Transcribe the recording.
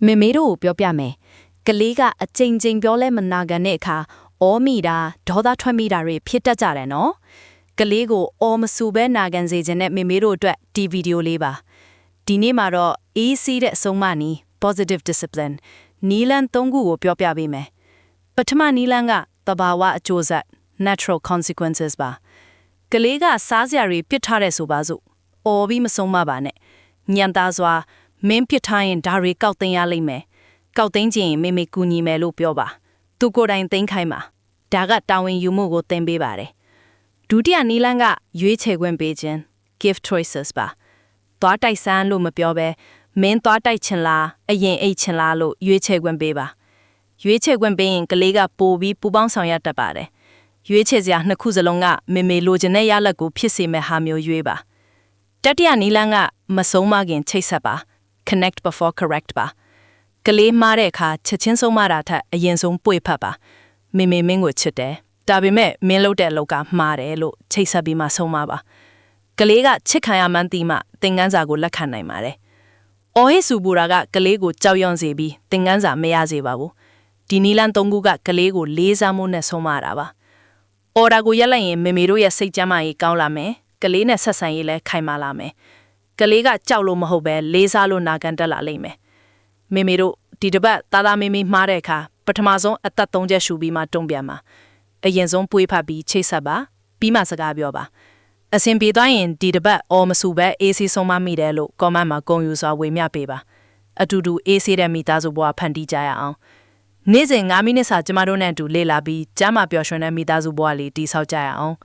မေမေတို့ကိုပြောပြမယ်ကလေးကအချိန်ချင်းပြောလဲမနာခံတဲ့အခါအော်မိတာဒေါသထွက်မိတာတွေဖြစ်တတ်ကြတယ်နော်ကလေးကိုအော်မဆူပဲနာခံစေခြင်းနဲ့မေမေတို့အတွက်ဒီဗီဒီယိုလေးပါဒီနေ့မှာတော့အေးစီးတဲ့အဆုံးမနီး positive discipline နီလန်၃ခုကိုပြောပြပေးမယ်ပထမနီလန်ကသဘာဝအကျိုးဆက် natural consequences ပါကလေးကစားစရာတွေပြစ်ထားတဲ့ဆိုပါစို့အော်ပြီးမဆုံးမပါနဲ့ညံသားစွာမင်းပြစ်ထားရင်ဒါတွေကောက်သိမ်းရလိမ့်မယ်ကောက်သိမ်းခြင်းမေမေကူညီမယ်လို့ပြောပါသူကိုယ်တိုင်သိမ်းခိုင်းပါဒါကတာဝန်ယူမှုကိုသင်ပေးပါတယ်ဒုတိယနီလန်းကရွေးချယ်ခွင့်ပေးခြင်း give choices ပါသွားတိုက်ဆန်းလို့မပြောဘဲမင်းသွားတိုက်ချင်လားအရင်အိတ်ချင်လားလို့ရွေးချယ်ခွင့်ပေးပါရွေးချယ်ခွင့်ပေးရင်ကလေးကပိုပြီးပူပေါင်းဆောင်ရတတ်ပါတယ်ရွေးချယ်စရာနှစ်ခုစလုံးကမေမေလိုချင်တဲ့ရလဒ်ကိုဖြစ်စေမဲ့ဟာမျိုးရွေးပါတတိယနီလန်းကမဆုံးမခင်ချိတ်ဆက်ပါ connect before correct ပါကလေးမှားတဲ့အခါချက်ချင်းဆုံးမတာထက်အရင်ဆုံးပွေဖတ်ပါမေမေမင်းကိုချစ်တယ်ဒါပေမဲ့မင်းလုပ်တဲ့အလုပ်ကမှားတယ်လို့ချိတ်ဆက်ပြီးမှဆုံးမပါကလေးကချစ်ခံရမှန်းသိမှသင်ခန်းစာကိုလက်ခံနိုင်ပါတယ်အော်ဟစ်ဆူပူတာကကလေးကိုကြောက်ရွံ့စေပြီးသင်ခန်းစာမရစေပါဘူးဒီနီလန်၃ခုကကလေးကိုလေးစားမှုနဲ့ဆုံးမတာပါအော်ဒါကိုရက်လိုက်ရင်မေမေတို့ရဲ့စိတ်ကြမ်းမာရေးကောင်းလာမယ်ကလေးနဲ့ဆက်ဆံရေးလည်းခိုင်မာလာမယ်ကလေးကကြောက်လို့မဟုတ်ပဲလေးစားလို့နာခံတတ်လာလိမ့်မယ်မေမေတို့ဒီတစ်ပတ်သားမေမေမှားတဲ့အခါပထမဆုံးအသက်၃ချက်ရှူပြီးမှတုံ့ပြန်ပါအရင်ဆုံးပွေးဖတ်ပြီးချိတ်ဆက်ပါပြီးမှစကားပြောပါအဆင်ပြေသွားရင်ဒီတစ်ပတ်အော်မဆူပဲအေးဆေးဆုံးမမိတယ်လို့ comment မှာဂုဏ်ယူစွာဝေမျှပေးပါအတူတူအေးဆေးတဲ့မိသားစုဘဝဖန်တီးကြရအောင်နေ့စဉ်9မိနစ်စာကျမတို့နဲ့အတူလေ့လာပြီးကျမ်းမာပျော်ရွှင်တဲ့မိသားစုဘဝလေးတည်ဆောက်ကြရအောင်